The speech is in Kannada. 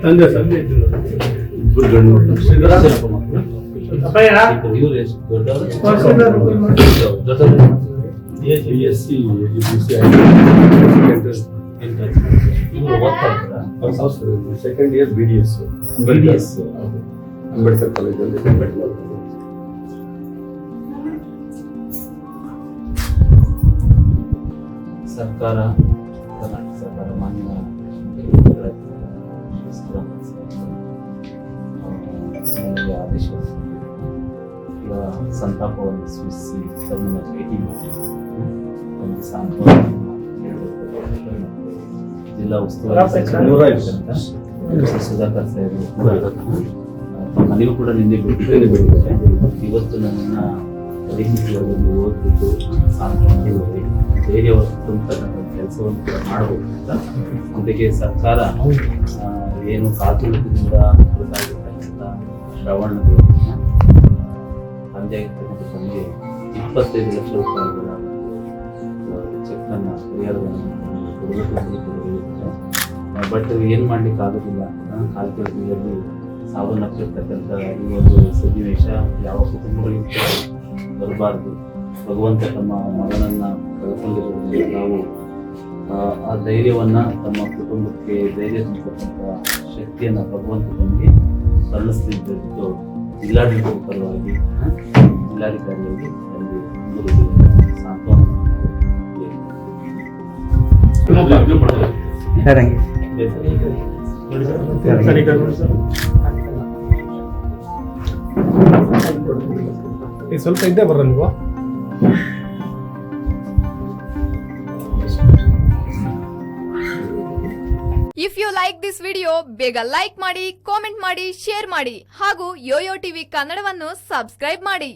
ತಂದೆ ಸರ್ ಇಬ್ಬರು ಗಂಡು ಸೆಕೆಂಡ್ ಇಯರ್ BDS ಅಂಬೇಡ್ಕರ್ ಕಾಲೇಜಲ್ಲಿ. ಸರ್ಕಾರ, ಕರ್ನಾಟಕ ಸರ್ಕಾರ ಮಾನ್ಯ ಆದೇಶ ಈಗ ಸಂತಾಪವನ್ನು ಸೂಚಿಸಿ ತಮ್ಮನ್ನು ಭೇಟಿ ಮಾಡಿ ಒಂದು ಸಾಂತ್ವನವನ್ನು ಜಿಲ್ಲಾ ಉಸ್ತುವಾರಿ ಸುಧಾಕರ್ ಸಾಹೇಬರು ಮನೆಯೂ ಕೂಡ ನಿನ್ನೆ ಭೇಟಿ. ಇವತ್ತು ನನ್ನನ್ನು ಪರಿಣಿತಿಯಲ್ಲಿ ಓದ್ಬಿಟ್ಟು ಸಾಂತ್ವನ ಧೈರ್ಯ ತುಂಬತಕ್ಕಂಥ ಕೆಲಸವನ್ನು ಕೂಡ ಮಾಡಬೇಕು ಅಂತ. ಜೊತೆಗೆ ಸರ್ಕಾರ ಏನು ಕಾತುರದಿಂದ ಗೊತ್ತಾಗಿರ್ತಕ್ಕಂಥ ಶ್ರವಣ ಪಂಚಾಯತ್ ತಮಗೆ 25 ಲಕ್ಷ ರೂಪಾಯಿಗಳ ಚೆಕ್ನ ಪರಿಹಾರವನ್ನು ಕೊಡಬೇಕು. ಬಟ್ ಏನು ಮಾಡ್ಲಿಕ್ಕೆ ಆಗೋದಿಲ್ಲ. ಕಾಲ್ಕಳದಲ್ಲಿ ಸಾವನ್ನಪ್ಪಿರ್ತಕ್ಕಂಥ ಈ ಒಂದು ಸನ್ನಿವೇಶ ಯಾವ ಕುಟುಂಬಗಳಿಗೂ ಬರಬಾರ್ದು. ಭಗವಂತ ತಮ್ಮ ಮಗನನ್ನ ಕಳ್ಕೊಂಡಿರೋದ್ರಿಂದ ನಾವು ಆ ಧೈರ್ಯವನ್ನ ತಮ್ಮ ಕುಟುಂಬಕ್ಕೆ ಧೈರ್ಯ ತುಂಬತಕ್ಕಂಥ ಶಕ್ತಿಯನ್ನ ಭಗವಂತ ತಮಗೆ ಕರುಣಿಸ್ತಿದ್ದು ಜಿಲ್ಲಾಡಳಿತದ ಪರವಾಗಿ ಜಿಲ್ಲಾಧಿಕಾರಿಯಾಗಿ ನಮಗೆ ಸಾಂತ್ವನ ಸ್ವಲ್ಪ ಇದ್ದೇ ಬರಲ್ವಾ? If you like this video ಬೇಗ ಲೈಕ್ ಮಾಡಿ, ಕಾಮೆಂಟ್ ಮಾಡಿ, ಶೇರ್ ಮಾಡಿ ಹಾಗೂ ಯೋಯೋ ಟಿವಿ ಕನ್ನಡವನ್ನು ಸಬ್ಸ್ಕ್ರೈಬ್ ಮಾಡಿ.